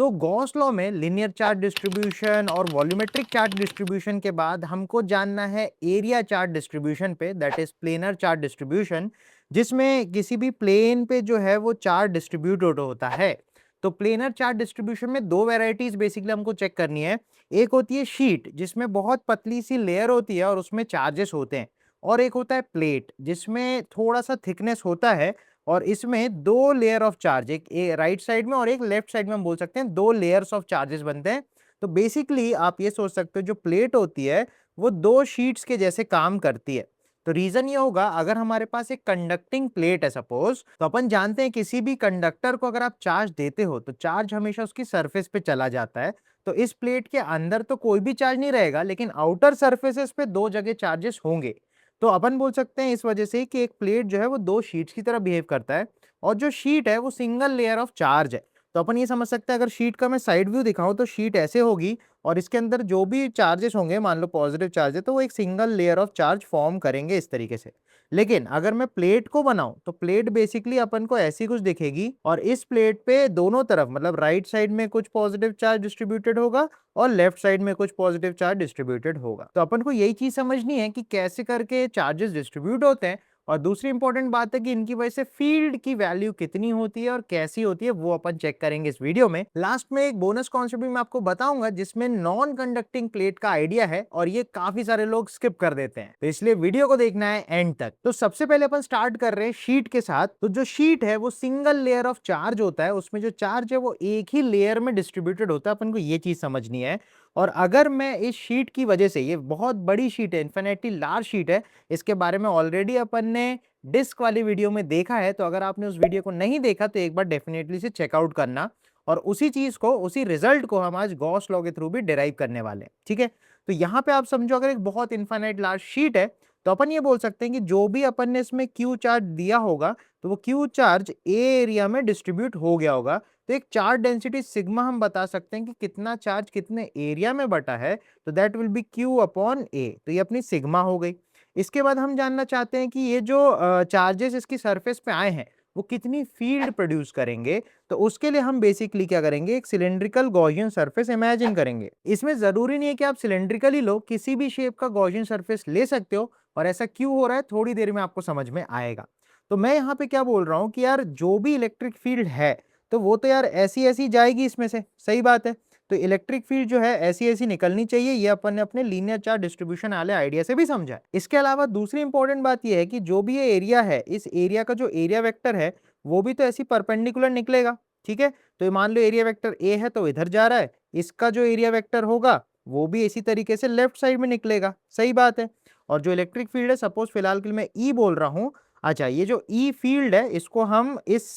तो Gauss law में linear charge distribution और वॉल्यूमेट्रिक चार्ज डिस्ट्रीब्यूशन के बाद हमको जानना है एरिया चार्ज डिस्ट्रीब्यूशन पे, that is planar charge distribution, जिसमें किसी भी प्लेन पे जो है वो चार्ज डिस्ट्रीब्यूटेड होता है। तो प्लेनर चार्ज डिस्ट्रीब्यूशन में दो वेराइटीज बेसिकली हमको चेक करनी है। एक होती है शीट, जिसमें बहुत पतली सी लेयर होती है और उसमें चार्जेस होते हैं, और एक होता है प्लेट, जिसमें थोड़ा सा थिकनेस होता है और इसमें दो लेयर ऑफ चार्ज, एक राइट साइड में और एक लेफ्ट साइड में, हम बोल सकते हैं दो लेयर्स ऑफ चार्जेस बनते हैं। तो बेसिकली आप ये सोच सकते हो जो प्लेट होती है वो दो शीट्स के जैसे काम करती है। तो रीजन ये होगा, अगर हमारे पास एक कंडक्टिंग प्लेट है सपोज, तो अपन जानते हैं किसी भी कंडक्टर को अगर आप चार्ज देते हो तो चार्ज हमेशा उसकी सरफेस पे चला जाता है। तो इस प्लेट के अंदर तो कोई भी चार्ज नहीं रहेगा, लेकिन आउटर सरफेसेस पे दो जगह चार्जेस होंगे। तो अपन बोल सकते हैं इस वजह से कि एक प्लेट जो है वो दो शीट्स की तरह बिहेव करता है, और जो शीट है वो सिंगल लेयर ऑफ चार्ज है। तो अपन ये समझ सकते हैं, अगर शीट का मैं साइड व्यू दिखाऊं तो शीट ऐसे होगी, और इसके अंदर जो भी चार्जेस होंगे, मान लो पॉजिटिव चार्ज है, तो वो एक single layer of charge form करेंगे इस तरीके से। लेकिन अगर मैं प्लेट को बनाऊं तो प्लेट बेसिकली अपन को ऐसी कुछ दिखेगी, और इस प्लेट पे दोनों तरफ मतलब राइट साइड में कुछ पॉजिटिव चार्ज डिस्ट्रीब्यूटेड होगा और लेफ्ट साइड में कुछ पॉजिटिव चार्ज डिस्ट्रीब्यूटेड होगा। तो अपन को यही चीज समझनी है कि कैसे करके चार्जेस डिस्ट्रीब्यूट होते हैं, और दूसरी इंपॉर्टेंट बात है कि इनकी वजह से फील्ड की वैल्यू कितनी होती है और कैसी होती है, वो अपन चेक करेंगे इस वीडियो में। लास्ट में एक बोनस कॉन्सेप्ट भी मैं आपको बताऊंगा जिसमें नॉन कंडक्टिंग प्लेट का आइडिया है, और ये काफी सारे लोग स्किप कर देते हैं, तो इसलिए वीडियो को देखना है एंड तक। तो सबसे पहले अपन स्टार्ट कर रहे हैं शीट के साथ। तो जो शीट है वो सिंगल लेयर ऑफ चार्ज होता है, उसमें जो चार्ज है वो एक ही लेयर में डिस्ट्रीब्यूटेड होता है, अपन को ये चीज समझनी है। और अगर मैं इस शीट की वजह से, ये बहुत बड़ी शीट है, इन्फिनिटली लार्ज शीट है, इसके बारे में ऑलरेडी अपन ने डिस्क वाली वीडियो में देखा है, तो अगर आपने उस वीडियो को नहीं देखा तो एक बार डेफिनेटली से चेकआउट करना, और उसी चीज को, उसी रिजल्ट को हम आज गॉस लॉ के थ्रू भी डिराइव करने वाले हैं, ठीक है। तो यहां पे आप समझो, अगर एक बहुत इनफाइनाइट लार्ज शीट है, तो अपन ये बोल सकते हैं कि जो भी अपन ने इसमें क्यू चार्ज दिया होगा, तो वो क्यू चार्ज ए एरिया में डिस्ट्रीब्यूट हो गया होगा। तो एक चार्ज डेंसिटी सिग्मा हम बता सकते हैं कि कितना चार्ज कितने एरिया में बटा है, तो that will be q upon a. तो ये अपनी सिग्मा हो गई। इसके बाद हम जानना चाहते हैं कि ये जो चार्जेस इसकी सरफेस पे आए हैं वो कितनी फील्ड प्रोड्यूस करेंगे। तो उसके लिए हम बेसिकली क्या करेंगे, एक सिलेंड्रिकल गॉसियन सरफेस इमेजिन करेंगे। इसमें जरूरी नहीं है कि आप सिलेंड्रिकल ही लो, किसी भी शेप का गॉसियन सरफेस ले सकते हो, और ऐसा क्यों हो रहा है थोड़ी देर में आपको समझ में आएगा। तो मैं यहाँ पे क्या बोल रहा हूँ कि यार जो भी इलेक्ट्रिक फील्ड है, तो वो तो यार ऐसी ऐसी जाएगी इसमें से, सही बात है। तो इलेक्ट्रिक फील्ड जो है ऐसी ऐसी निकलनी चाहिए, ये अपन ने अपने लीनियर चार्ज डिस्ट्रीब्यूशन वाले आइडिया से भी समझा है। इसके अलावा दूसरी इंपॉर्टेंट बात ये है कि जो भी ये एरिया है, इस एरिया का जो एरिया वेक्टर है वो भी तो ऐसी परपेंडिकुलर निकलेगा, ठीक है। तो ये मान लो एरिया वेक्टर ए है तो इधर जा रहा है, इसका जो एरिया वेक्टर होगा वो भी इसी तरीके से लेफ्ट साइड में निकलेगा, सही बात है। और जो इलेक्ट्रिक फील्ड है, सपोज फिलहाल के लिए मैं ई बोल रहा हूँ, अच्छा ये जो ई फील्ड है इसको हम इस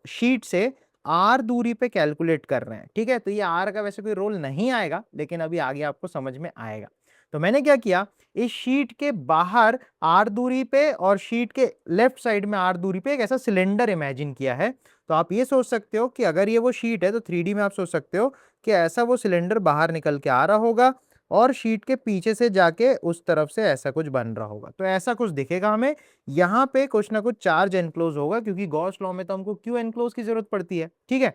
शीट से आर दूरी पे कैलकुलेट कर रहे हैं, ठीक है। तो ये आर का वैसे कोई रोल नहीं आएगा, लेकिन अभी आगे आपको समझ में आएगा। तो मैंने क्या किया, इस शीट के बाहर आर दूरी पे और शीट के लेफ्ट साइड में आर दूरी पे एक ऐसा सिलेंडर इमेजिन किया है। तो आप ये सोच सकते हो कि अगर ये वो शीट है तो 3D में आप सोच सकते हो कि ऐसा वो सिलेंडर बाहर निकल के आ रहा होगा, और शीट के पीछे से जाके उस तरफ से ऐसा कुछ बन रहा होगा। तो ऐसा कुछ दिखेगा हमें, यहाँ पे कुछ ना कुछ चार्ज एनक्लोज होगा, क्योंकि गॉस लॉ में तो हमको क्यू एनक्लोज की जरूरत पड़ती है, ठीक है।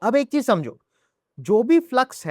अब एक चीज समझो, जो भी फ्लक्स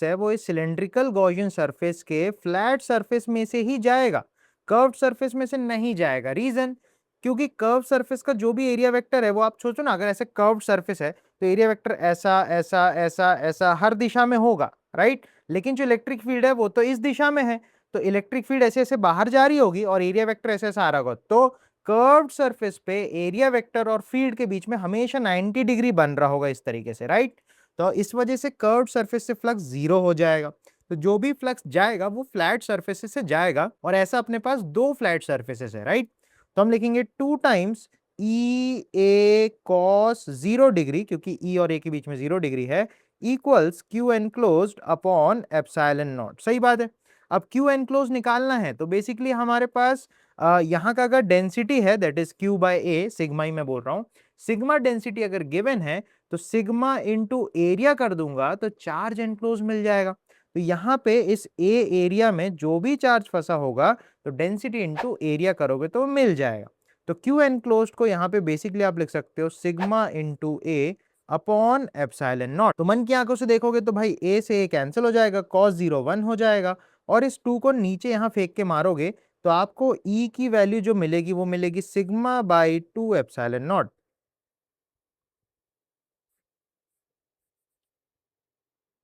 है वो इस सिलेंड्रिकल गॉसियन सरफेस के फ्लैट सरफेस में से ही जाएगा, कर्व्ड सरफेस में से नहीं जाएगा। रीजन, क्योंकि कर्व सरफेस का जो भी एरिया वेक्टर है, वो आप सोचो ना, अगर ऐसे कर्व्ड सरफेस है तो एरिया वेक्टर ऐसा ऐसा ऐसा ऐसा हर दिशा में होगा, राइट। लेकिन जो इलेक्ट्रिक फील्ड है वो तो इस दिशा में है, तो इलेक्ट्रिक फील्ड ऐसे ऐसे बाहर जा रही होगी और एरिया वेक्टर ऐसे ऐसा आ रहा होगा। तो कर्व्ड सरफेस पे एरिया वेक्टर और फील्ड के बीच में हमेशा 90 डिग्री बन रहा होगा इस तरीके से, राइट। तो इस वजह से कर्व्ड सरफेस से फ्लक्स जीरो हो जाएगा। तो जो भी फ्लक्स जाएगा वो फ्लैट सरफेसेस से जाएगा, और ऐसा अपने पास दो फ्लैट सरफेसेस है, राइट। तो हम लिखेंगे 2 टाइम्स ई ए कॉस 0 डिग्री, क्योंकि ई और ए के बीच में 0 डिग्री है, equals Q enclosed upon epsilon naught, सही बात है। अब क्यू एनक्लोज निकालना है तो बेसिकली हमारे पास यहाँ का अगर डेंसिटी है, that is q by a, sigma ही मैं बोल रहा हूँ, सिग्मा डेंसिटी अगर गिवन है तो सिग्मा इंटू एरिया कर दूंगा तो चार्ज एनक्लोज मिल जाएगा। तो यहाँ पे इस ए एरिया में जो भी चार्ज फंसा होगा तो डेंसिटी इंटू एरिया करोगे तो मिल जाएगा। तो क्यू एनक्लोज को यहाँ पे बेसिकली आप लिख सकते हो सिग्मा इंटू ए अपॉन एप्सिलॉन नॉट। तो मन की आंखों से देखोगे तो भाई ए से ए कैंसिल हो जाएगा, cos 0 1 हो जाएगा, और इस 2 को नीचे यहाँ फेंक के मारोगे तो आपको ई की वैल्यू जो मिलेगी वो मिलेगी सिग्मा बाई 2 एप्सिलॉन नॉट।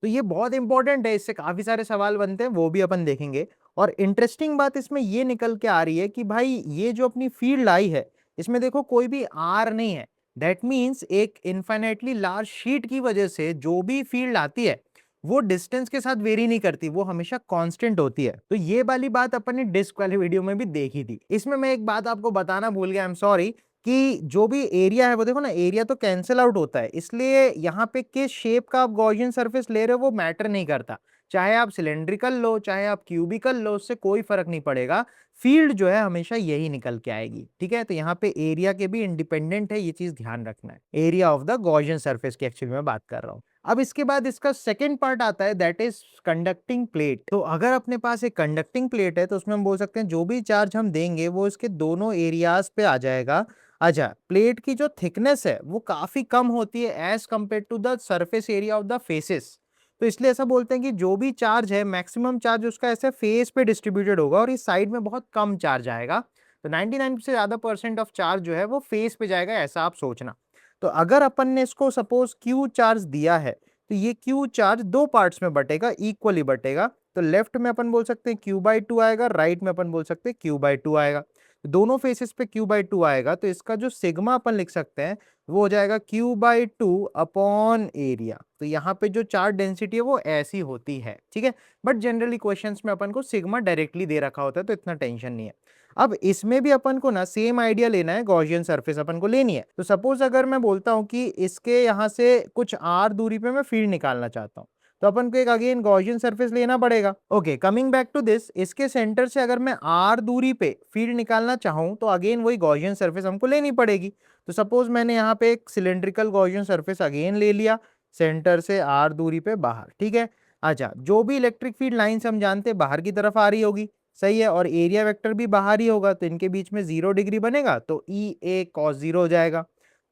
तो ये बहुत इंपॉर्टेंट है, इससे काफी सारे सवाल बनते हैं, वो भी अपन देखेंगे। और इंटरेस्टिंग बात इसमें ये निकल के आ रही है कि भाई ये जो अपनी फील्ड आई है, इसमें देखो कोई भी आर नहीं है। दैट मीन्स एक इनफाइनाइटली लार्ज शीट की वजह से जो भी फील्ड आती है वो डिस्टेंस के साथ वेरी नहीं करती, वो हमेशा कांस्टेंट होती है। तो ये वाली बात अपन ने डिस्क वाले वीडियो में भी देखी थी। इसमें मैं एक बात आपको बताना भूल गया, आई एम सॉरी, कि जो भी एरिया है वो देखो ना, एरिया तो कैंसिल आउट होता है, इसलिए यहाँ पे किस शेप का आप गॉसियन सरफेस ले रहे हो वो मैटर नहीं करता। चाहे आप सिलेंड्रिकल लो, चाहे आप क्यूबिकल लो, उससे कोई फर्क नहीं पड़ेगा, फील्ड जो है हमेशा यही निकल के आएगी। ठीक है, तो यहाँ पे एरिया के भी इंडिपेंडेंट है, ये चीज ध्यान रखना है। Area of the Gaussian surface की एक्चुअली मैं बात कर रहा हूँ। अब इसके बाद इसका सेकेंड पार्ट आता है, दैट इज कंडक्टिंग प्लेट। तो अगर अपने पास एक कंडक्टिंग प्लेट है तो उसमें हम बोल सकते हैं जो भी चार्ज हम देंगे वो इसके दोनों एरियाज पे आ जाएगा। अच्छा, प्लेट की जो थिकनेस है वो काफी कम होती है as compared to the surface area of the faces. तो इसलिए ऐसा बोलते हैं कि जो भी चार्ज है मैक्सिमम चार्ज उसका ऐसे फेस पे डिस्ट्रीब्यूटेड होगा और इस साइड में बहुत कम चार्ज आएगा। तो 99 से ज्यादा परसेंट ऑफ चार्ज जो है वो फेस पे जाएगा, ऐसा आप सोचना। तो अगर अपन ने इसको सपोज क्यू चार्ज दिया है तो ये क्यू चार्ज दो पार्ट्स में बटेगा, इक्वली बटेगा। तो लेफ्ट में अपन बोल सकते हैं क्यू बाई टू आएगा, राइट में अपन बोल सकते हैं क्यू बाई टू आएगा। दोनों फेसेस पे क्यू बाई टू आएगा तो इसका जो सिग्मा अपन लिख सकते हैं वो हो जाएगा Q by two upon area. तो यहाँ पे जो चार्ज डेंसिटी है वो ऐसी होती है, ठीक है। बट जनरली क्वेश्चंस में अपन को सिग्मा डायरेक्टली दे रखा होता है तो इतना टेंशन नहीं है। अब इसमें भी अपन को ना सेम आइडिया लेना है, गॉसियन सरफेस अपन को लेनी है। तो सपोज अगर मैं बोलता हूँ कि इसके यहाँ से कुछ आर दूरी पे मैं फील्ड निकालना चाहता हूँ, तो अपन को एक अगेन गॉसियन सरफेस लेना पड़ेगा। Okay, coming back to this, इसके सेंटर से अगर मैं आर दूरी पे फील्ड निकालना चाहूँ तो अगेन वही गॉसियन सरफेस हमको लेनी पड़ेगी। तो सपोज मैंने यहाँ पे एक सिलेंड्रिकल गॉसियन सरफेस अगेन ले लिया, सेंटर से आर दूरी पे बाहर, ठीक है। अच्छा, जो भी इलेक्ट्रिक फील्ड लाइन्स हम जानते हैं बाहर की तरफ आ रही होगी, सही है, और एरिया वेक्टर भी बाहर ही होगा तो इनके बीच में 0 डिग्री बनेगा तो ई ए कॉस 0 हो जाएगा।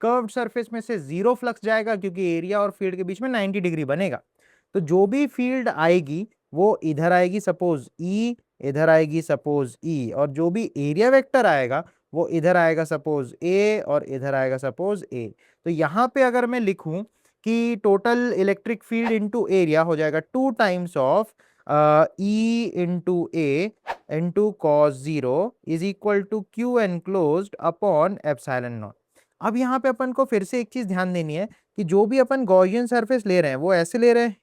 कर्व्ड सरफेस में से 0 फ्लक्स जाएगा क्योंकि एरिया और फील्ड के बीच में 90 डिग्री बनेगा। तो जो भी फील्ड आएगी वो इधर आएगी सपोज ई, इधर आएगी सपोज ई, और जो भी एरिया वेक्टर आएगा वो इधर आएगा सपोज ए और इधर आएगा सपोज ए। तो यहाँ पे अगर मैं लिखूं कि total electric field into area हो जाएगा 2 times of E into A into cos 0 is equal to q enclosed upon epsilon naught. अब यहाँ पे अपन को फिर से एक चीज ध्यान देनी है कि जो भी अपन गॉसियन सरफेस ले रहे हैं वो ऐसे ले रहे हैं,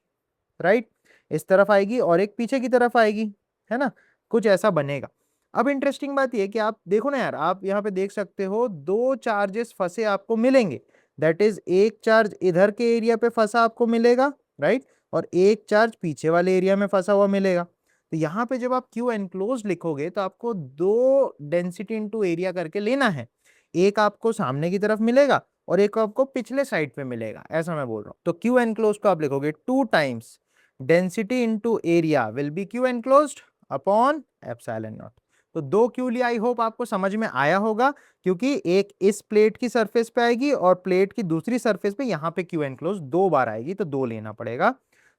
राइट, इस तरफ आएगी और एक पीछे की तरफ आएगी, है ना, कुछ ऐसा बनेगा। अब इंटरेस्टिंग बात यह कि आप देखो ना यार, आप यहाँ पे देख सकते हो दो चार्जेस फंसे आपको मिलेंगे। दैट इज एक चार्ज इधर के एरिया पे फंसा आपको मिलेगा, राइट, और एक चार्ज पीछे वाले एरिया में फंसा हुआ मिलेगा। तो यहाँ पे जब आप क्यू एनक्लोज लिखोगे तो आपको दो डेंसिटी इंटू एरिया करके लेना है। एक आपको सामने की तरफ मिलेगा और एक आपको पिछले साइड पे मिलेगा, ऐसा मैं बोल रहा हूँ। तो क्यू एनक्लोज को आप लिखोगे 2 times density into area will be Q enclosed upon epsilon naught. तो दो क्यू लिया, आई होप आपको समझ में आया होगा, क्योंकि एक इस प्लेट की सरफेस पे आएगी और प्लेट की दूसरी सरफेस पे यहाँ पे क्यू एनक्लोज दो बार आएगी तो दो लेना पड़ेगा।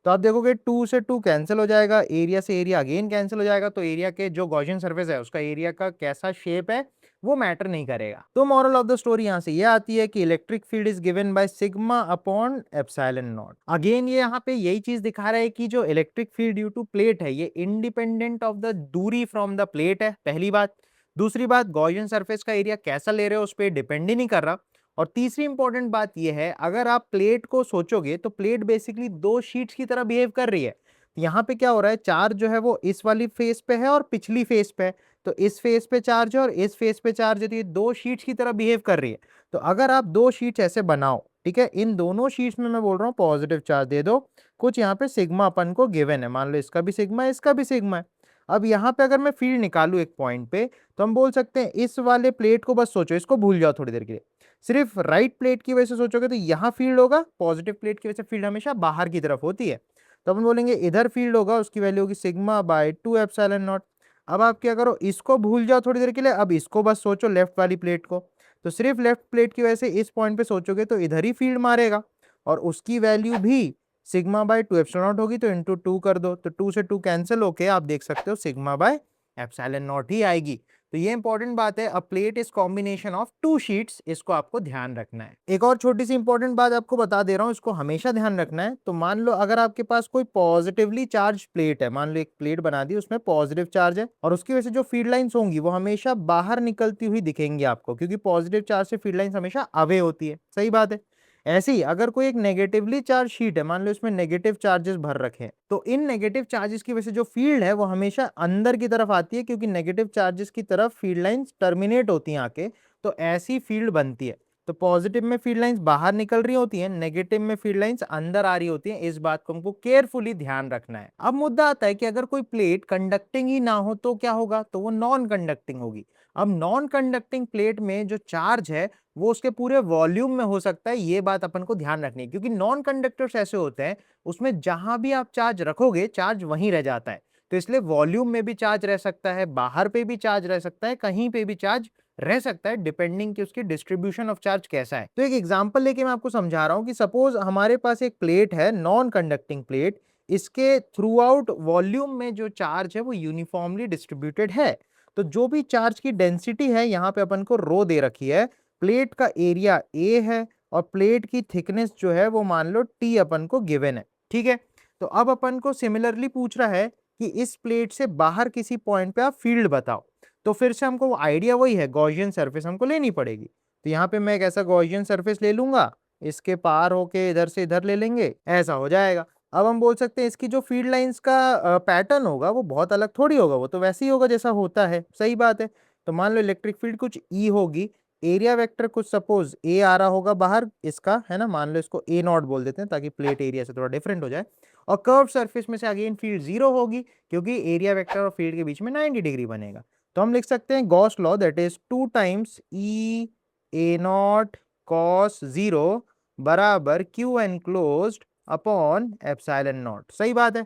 तो आप देखोगे 2 से 2 कैंसिल हो जाएगा, एरिया से एरिया अगेन कैंसिल हो जाएगा। तो एरिया के जो गॉसियन सरफेस है उसका एरिया का कैसा शेप है वो मैटर नहीं करेगा। तो मॉरल ऑफ द स्टोरी यहां से ये आती है कि electric field is given by sigma upon epsilon not. Again ये यहाँ पे यही चीज दिखा रहा है कि जो electric field due to plate है ये इंडिपेंडेंट ऑफ द दूरी फ्रॉम द प्लेट है, पहली बात। दूसरी बात, गॉसियन सरफेस का एरिया कैसा ले रहे हो उस पर डिपेंड ही नहीं कर रहा। और तीसरी इंपॉर्टेंट बात यह है, अगर आप प्लेट को सोचोगे तो प्लेट बेसिकली दो शीट्स की तरह बिहेव कर रही है। यहाँ पे क्या हो रहा है, चार्ज जो है वो इस वाली फेस पे है और पिछली फेस पे है। तो इस फेस पे चार्ज है और इस फेस पे चार्ज है, तो ये दो शीट्स की तरह बिहेव कर रही है। तो अगर आप दो शीट्स ऐसे बनाओ, ठीक है, इन दोनों शीट्स में मैं बोल रहा हूँ पॉजिटिव चार्ज दे दो, कुछ यहाँ पे सिग्मा अपन को गिवन है, मान लो इसका भी सिग्मा है इसका भी सिग्मा है। अब यहाँ पे अगर मैं फील्ड निकालू एक पॉइंट पे तो हम बोल सकते हैं इस वाले प्लेट को बस सोचो, इसको भूल जाओ थोड़ी देर के लिए, सिर्फ राइट प्लेट की वजह से सोचोगे तो यहाँ फील्ड होगा, पॉजिटिव प्लेट की वजह से फील्ड हमेशा बाहर की तरफ होती है। तो अपन बोलेंगे इधर फील्ड होगा, उसकी वैल्यू होगी सिग्मा बाय 2 एप्सिलॉन नॉट। अब आप क्या करो, इसको भूल जाओ थोड़ी देर के लिए, अब इसको बस सोचो लेफ्ट वाली प्लेट को। तो सिर्फ लेफ्ट प्लेट की वजह से इस पॉइंट पे सोचोगे तो इधर ही फील्ड मारेगा। और उसकी वैल्यू भी सिग्मा बाय 2 एप्सिलॉन नॉट होगी, तो इंटू 2 कर दो, तो 2 से 2 कैंसिल होके आप देख सकते हो सिग्मा बाय एप्सिलॉन नॉट ही आएगी। तो ये इंपॉर्टेंट बात है, a plate is combination of two sheets, इसको आपको ध्यान रखना है। एक और छोटी सी इंपॉर्टेंट बात आपको बता दे रहा हूँ, इसको हमेशा ध्यान रखना है। तो मान लो अगर आपके पास कोई पॉजिटिवली चार्ज प्लेट है, मान लो एक प्लेट बना दी, उसमें पॉजिटिव चार्ज है और उसकी वजह से जो फील्ड लाइंस होंगी वो हमेशा बाहर निकलती हुई दिखेंगी आपको, क्योंकि पॉजिटिव चार्ज से फील्ड लाइंस हमेशा अवे होती है, सही बात है। ऐसे ही अगर कोई एक नेगेटिवली चार्ज शीट है, मान लो इसमें नेगेटिव चार्जेस भर रखे हैं, तो इन नेगेटिव चार्जेस की वजह से जो फील्ड है वो हमेशा अंदर की तरफ आती है, क्योंकि नेगेटिव चार्जेस की तरफ फील्ड लाइंस टर्मिनेट होती हैं आके, तो ऐसी फील्ड बनती है। तो पॉजिटिव में फील्ड लाइंस बाहर निकल रही होती हैं, नेगेटिव में फील्ड लाइंस अंदर आ रही होती हैं, इस बात को हमको केयरफुली ध्यान रखना है। अब मुद्दा आता है कि अगर कोई प्लेट कंडक्टिंग ही ना हो तो क्या होगा, तो वो नॉन कंडक्टिंग होगी। अब नॉन कंडक्टिंग प्लेट में जो चार्ज है वो उसके पूरे वॉल्यूम में हो सकता है, ये बात अपन को ध्यान रखनी है, क्योंकि नॉन कंडक्टर्स ऐसे होते हैं उसमें जहां भी आप चार्ज रखोगे चार्ज वहीं रह जाता है। तो इसलिए वॉल्यूम में भी चार्ज रह सकता है, बाहर पे भी चार्ज रह सकता है, कहीं पे भी चार्ज रह सकता है, डिपेंडिंग कि उसकी डिस्ट्रीब्यूशन ऑफ चार्ज कैसा है। तो एक एग्जांपल लेके मैं आपको समझा रहा हूं कि सपोज हमारे पास एक प्लेट है, नॉन कंडक्टिंग प्लेट, इसके थ्रू आउट वॉल्यूम में जो चार्ज है वो यूनिफॉर्मली डिस्ट्रीब्यूटेड है। तो जो भी चार्ज की डेंसिटी है, यहाँ पे अपन को रो दे रखी है, प्लेट का एरिया ए है और प्लेट की थिकनेस जो है वो मान लो टी अपन को गिवन है, ठीक है। तो अब अपन को सिमिलरली पूछ रहा है कि इस प्लेट से बाहर किसी पॉइंट पे आप फील्ड बताओ। तो फिर से हमको आइडिया वही है, गॉसियन सरफेस हमको लेनी पड़ेगी। तो यहाँ पे मैं एक ऐसा गॉसियन सरफेस ले लूंगा, इसके पार होके इधर से इधर ले लेंगे, ऐसा हो जाएगा। अब हम बोल सकते हैं इसकी जो फील्ड लाइंस का पैटर्न होगा वो बहुत अलग थोड़ी होगा, वो तो वैसे ही होगा जैसा होता है, सही बात है। तो मान लो इलेक्ट्रिक फील्ड कुछ ई होगी, एरिया वेक्टर कुछ सपोज ए आ रहा होगा बाहर इसका, है ना, मान लो इसको ए नॉट बोल देते हैं ताकि प्लेट एरिया से थोड़ा डिफरेंट हो जाए। और कर्व सरफेस में से अगेन फील्ड जीरो होगी, क्योंकि एरिया वेक्टर और फील्ड के बीच में 90 डिग्री बनेगा। तो हम लिख सकते हैं Gauss law, that is 2 times e a naught cos zero बराबर q enclosed upon epsilon naught, सही बात है।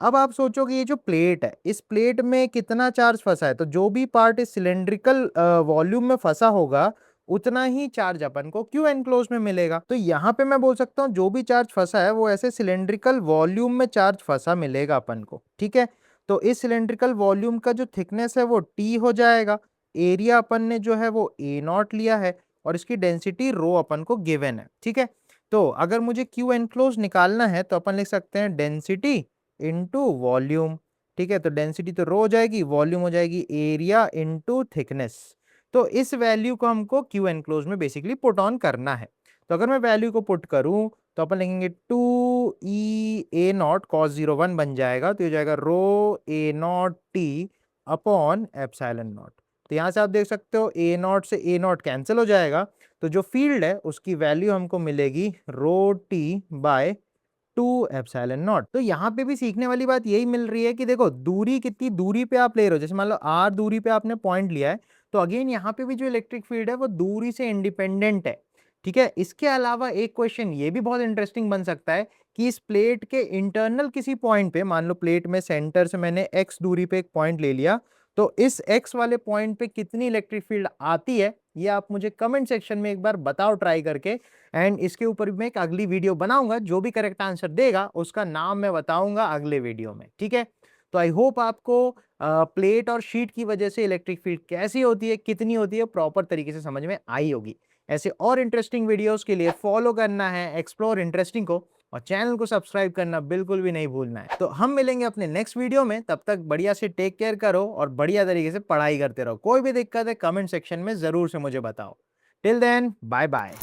अब आप सोचो कि ये जो प्लेट है, इस प्लेट में कितना चार्ज फंसा है, तो जो भी पार्ट इस सिलेंड्रिकल वॉल्यूम में फंसा होगा उतना ही चार्ज अपन को क्यू एनक्लोज में मिलेगा। तो यहाँ पे मैं बोल सकता हूँ जो भी चार्ज फंसा है वो ऐसे सिलेंड्रिकल वॉल्यूम में चार्ज फंसा मिलेगा अपन को, ठीक है। तो इस सिलेंड्रिकल वॉल्यूम का जो थिकनेस है वो टी हो जाएगा, एरिया अपन ने जो है वो ए नॉट लिया है और इसकी डेंसिटी रो अपन को गिवन है, ठीक है। तो अगर मुझे क्यू एनक्लोज निकालना है तो अपन लिख सकते हैं डेंसिटी इनटू वॉल्यूम, ठीक है। तो डेंसिटी तो रो हो जाएगी, वॉल्यूम हो जाएगी एरिया इनटू थिकनेस। तो इस वैल्यू को हमको क्यू एनक्लोज में बेसिकली पुट ऑन करना है। तो अगर मैं वैल्यू को पुट करूं तो अपन लिखेंगे 2 ई ए नॉट कॉस 01 बन जाएगा, तो ये जाएगा rho a naught t upon epsilon naught. तो यहाँ से आप देख सकते हो ए नॉट से ए नॉट कैंसिल हो जाएगा, तो जो फील्ड है उसकी वैल्यू हमको मिलेगी rho t by 2 epsilon naught. तो यहाँ पे भी सीखने वाली बात यही मिल रही है कि देखो दूरी कितनी दूरी पे आप ले रहे हो, जैसे मान लो आर दूरी पे आपने पॉइंट लिया है, तो अगेन यहाँ पे भी जो इलेक्ट्रिक फील्ड है वो दूरी से इंडिपेंडेंट है, ठीक है। इसके अलावा एक क्वेश्चन ये भी बहुत इंटरेस्टिंग बन सकता है कि इस प्लेट के इंटरनल किसी पॉइंट पे, मान लो प्लेट में सेंटर से मैंने एक्स दूरी पे एक पॉइंट ले लिया, तो इस एक्स वाले पॉइंट पे कितनी इलेक्ट्रिक फील्ड आती है ये आप मुझे कमेंट सेक्शन में एक बार बताओ ट्राई करके। एंड इसके ऊपर भी मैं एक अगली वीडियो बनाऊंगा, जो भी करेक्ट आंसर देगा उसका नाम मैं बताऊंगा अगले वीडियो में, ठीक है। तो आई होप आपको प्लेट और शीट की वजह से इलेक्ट्रिक फील्ड कैसी होती है, कितनी होती है, प्रॉपर तरीके से समझ में आई होगी। ऐसे और इंटरेस्टिंग वीडियोस के लिए फॉलो करना है एक्सप्लोर इंटरेस्टिंग को, और चैनल को सब्सक्राइब करना बिल्कुल भी नहीं भूलना है। तो हम मिलेंगे अपने नेक्स्ट वीडियो में, तब तक बढ़िया से टेक केयर करो और बढ़िया तरीके से पढ़ाई करते रहो। कोई भी दिक्कत है कमेंट सेक्शन में जरूर से मुझे बताओ। Till then bye bye.